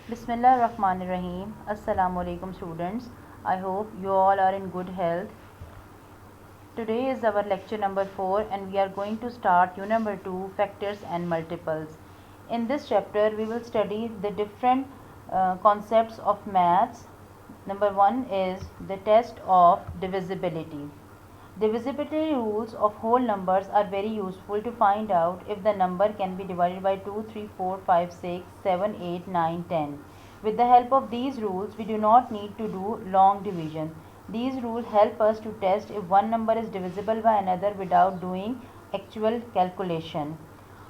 Bismillahirrahmanirrahim. Assalamu alaikum students. I hope you all are in good health. Today is our lecture number 4 and we are going to start unit number 2, factors and multiples. In this chapter we will study the different concepts of maths. Number 1 is the test of divisibility. Divisibility rules of whole numbers are very useful to find out if the number can be divided by 2, 3, 4, 5, 6, 7, 8, 9, 10. With the help of these rules, we do not need to do long division. These rules help us to test if one number is divisible by another without doing actual calculation.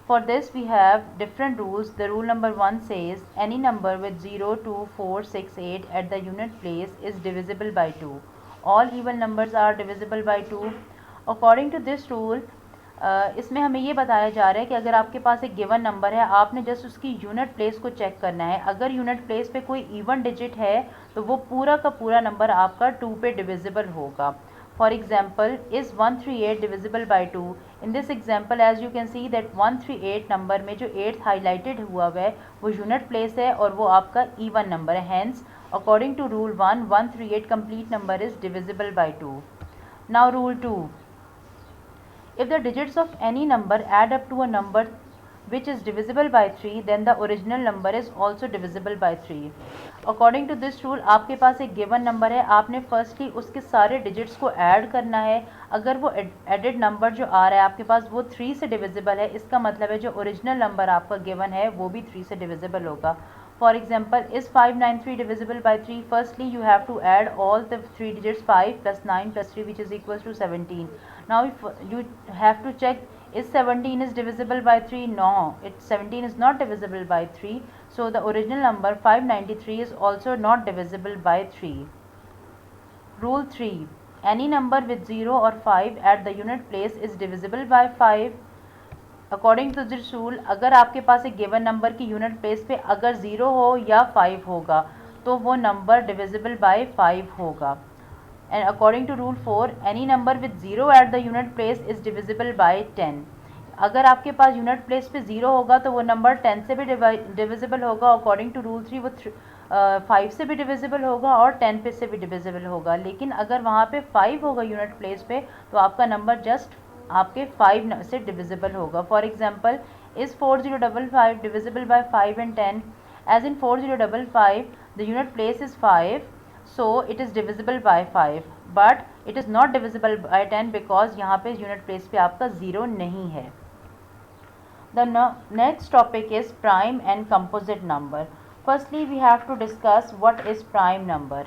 For this we have different rules. The rule number 1 says any number with 0, 2, 4, 6, 8 at the unit place is divisible by 2. All even numbers are divisible by 2. According to this rule, इसमें हमें ये बताया जा रहा है कि अगर आपके पास एक गिवन नंबर है, आपने जस्ट उसकी यूनिट प्लेस को चेक करना है. अगर यूनिट प्लेस पे कोई इवन डिजिट है तो वो पूरा का पूरा नंबर आपका 2 पे डिविजिबल होगा. For example, is 138 divisible by 2? In this example, as you can see that 138 number में जो 8th हाईलाइटेड हुआ है वो यूनिट प्लेस है और वो आपका इवन नंबर है. Hence, according to rule 1, 138 complete number is divisible by 2. Now rule 2. If the digits of any number add up to a number which is divisible by 3, then the original number is also divisible by 3. According to this rule, आपके पास एक given number है, आपने firstly उसके सारे digits को add करना है. अगर वो एडेड नंबर जो आ रहा है आपके पास वो 3 से डिविजिबल है, इसका मतलब है जो ओरिजिनल नंबर आपका गिवन है वो भी 3 से डिविजिबल होगा. For example, is 593 divisible by 3? Firstly, you have to add all the 3 digits 5 plus 9 plus 3 which is equals to 17. Now if you have to check is 17 is divisible by 3? No, 17 is not divisible by 3. So the original number 593 is also not divisible by 3. Rule 3. Any number with 0 or 5 at the unit place is divisible by 5. According to this rule, अगर आपके पास एक given number की unit place पे अगर 0 हो या 5 होगा तो वो नंबर डिविजिबल बाय 5 होगा. And according to rule 4, any number with 0 at the unit place is divisible by 10. अगर आपके पास यूनिट प्लेस पे 0 होगा तो वो नंबर 10 से भी डिविजिबल होगा. अकॉर्डिंग टू रूल 3 वो 5 से भी डिविजिबल होगा और 10 पे से भी डिविजिबल होगा. लेकिन अगर वहाँ पे 5 होगा यूनिट प्लेस पे तो आपका नंबर जस्ट आपके 5 से डिविजिबल होगा. For example, is 4055 divisible by 5 and 10? As in 4055 the unit place is 5, so it is divisible by 5, but it is not divisible by 10 because यहाँ पे यूनिट प्लेस पे आपका 0 नहीं है. The next topic is prime and composite number. Firstly, we have to discuss what is prime number.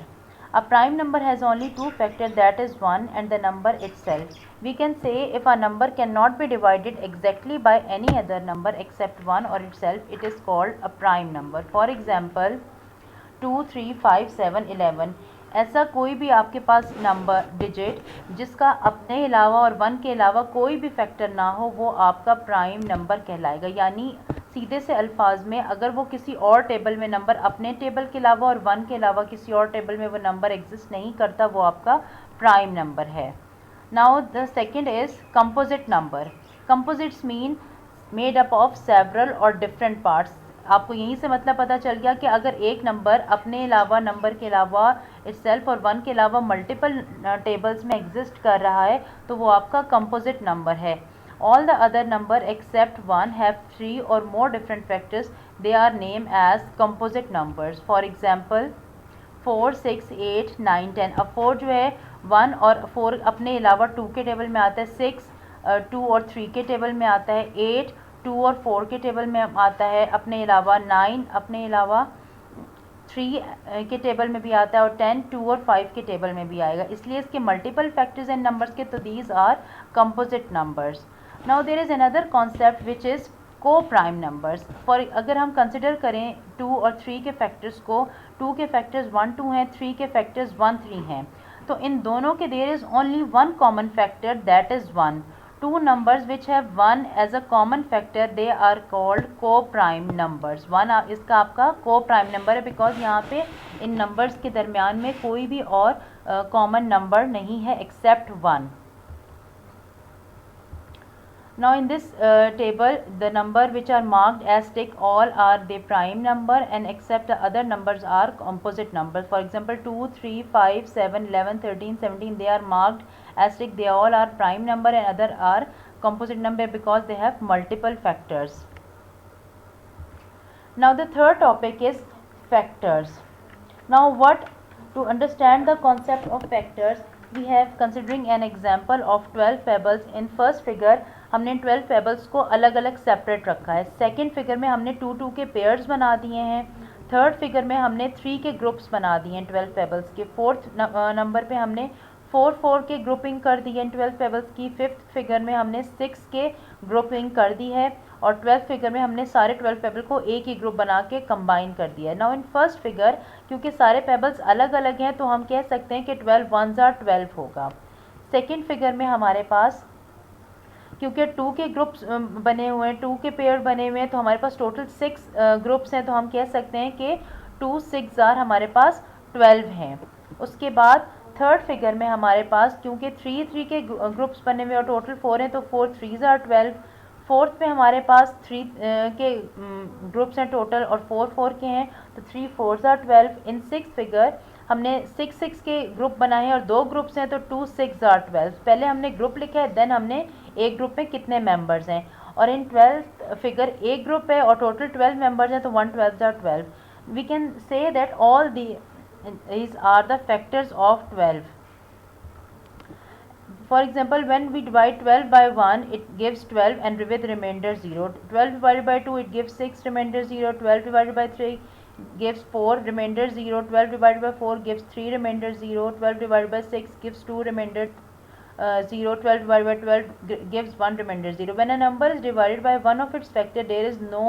A prime number has only two factors, that is 1 and the number itself. We can say if a number cannot be divided exactly by any other number except 1 or itself, it is called a prime number. For example, 2, 3, 5, 7, 11. ऐसा कोई भी आपके पास number digit जिसका अपने अलावा और 1 के अलावा कोई भी फैक्टर ना हो वो आपका प्राइम नंबर कहलाएगा. यानी सीधे से अल्फाज में अगर वो किसी और टेबल में नंबर अपने टेबल के अलावा और 1 के अलावा किसी और टेबल में वो नंबर एग्जिस्ट नहीं करता, वो आपका प्राइम नंबर है. Now the second is composite number. Composites mean made up of several और डिफरेंट पार्ट्स. आपको यहीं से मतलब पता चल गया कि अगर एक नंबर अपने अलावा नंबर के अलावा इटसेल्फ और 1 के अलावा मल्टीपल टेबल्स में एग्जिस्ट कर रहा है तो वो आपका कंपोजिट नंबर है. All the other number except 1 have 3 or more different factors. They are named as composite numbers. For example, 4, 6, 8, 9, 10. अब 4 जो है 1 और 4 अपने अलावा 2 के टेबल में आता है, 6 2 और 3 के टेबल में आता है, 8 2 और 4 के टेबल में आता है अपने अलावा, 9 अपने अलावा 3 के टेबल में भी आता है और 10 2 और 5 के टेबल में भी आएगा. इसलिए इसके मल्टीपल फैक्टर्स एंड नंबर्स के तो these are composite numbers. Now there is another concept which is co-prime numbers. For अगर हम कंसिडर करें 2 और 3 के फैक्टर्स को, 2 के फैक्टर्स 1 2 हैं, 3 के फैक्टर्स 1 3 हैं, तो इन दोनों के there is only one common factor, that is 1. Two numbers which have 1 as a common factor, they are called co-prime numbers. 1 इसका आपका co-prime number है बिकॉज यहाँ पे इन नंबर्स के दरमियान में कोई भी और कॉमन नंबर नहीं है accept 1. Now in this table, the number which are marked as tick, all are the prime number, and except the other numbers are composite numbers. For example, 2, 3, 5, 7, 11, 13, 17, they are marked as tick. They all are prime number and other are composite number because they have multiple factors. Now the third topic is factors. Now to understand the concept of factors, we have considering an example of 12 pebbles. In first figure हमने 12 pebbles को अलग अलग separate रखा है. Second figure में हमने 2 के pairs बना दिए हैं. थर्ड फिगर में हमने 3 के ग्रुप्स बना दिए हैं 12 पेबल्स के. फोर्थ नंबर पे हमने 4 के ग्रुपिंग कर दी है 12 पेबल्स की. फिफ्थ फिगर में हमने 6 के ग्रुपिंग कर दी है और 12th फिगर में हमने सारे 12 पेबल को एक ही ग्रुप बना के कंबाइन कर दिया है. नाउ इन फर्स्ट फिगर क्योंकि सारे पेबल्स अलग अलग हैं तो हम कह सकते हैं कि 12 1s are 12 होगा. सेकेंड फिगर में हमारे पास क्योंकि 2 के ग्रुप्स बने हुए हैं, 2 के पेयर बने हुए हैं, तो हमारे पास टोटल 6 ग्रुप्स हैं, तो हम कह सकते हैं कि 2 6 जार हमारे पास 12 हैं. उसके बाद थर्ड फिगर में हमारे पास क्योंकि 3 के ग्रुप्स बने हुए और टोटल 4 हैं तो 4 3s are 12. फोर्थ में हमारे पास 3 के ग्रुप्स हैं टोटल और 4 के हैं तो 3 4s are 12. In six figure हमने 6 के ग्रुप बनाए हैं और 2 ग्रुप्स हैं तो 2 6s are 12. पहले हमने ग्रुप लिखा है, देन हमने एक ग्रुप में कितने मेंबर्स हैं. और इन 12th फिगर एक ग्रुप है और टोटल 12 मेंबर्स हैं तो 1 12s are 12. We can say that all these are the factors of 12. For example, when we divide 12 by 1, it gives 12 and with remainder 0. 12 divided by 2, it gives 6, remainder 0. 12 divided by 3 gives 4, remainder 0. 12 divided by 4 gives 3, remainder 0. 12 divided by 6 gives 2, remainder 0. 12 divided by 12 gives 1, remainder 0. When a number is divided by one of its factor, there is no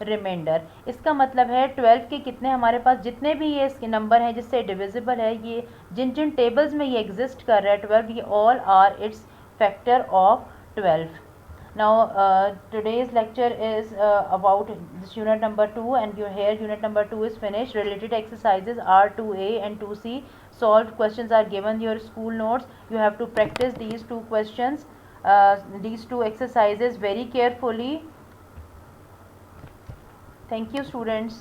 remainder. इसका मतलब है 12 के कितने हमारे पास जितने भी ये इसके नंबर हैं जिससे डिविजिबल है, ये जिन जिन टेबल्स में ये एग्जिस्ट कर रहा है 12, ये all are its factor of 12. Now today's lecture is about this unit number 2, and here unit number 2 is finished. Related exercises R2A and 2C solved questions are given your school notes. You have to practice these two questions, these two exercises very carefully. Thank you, students.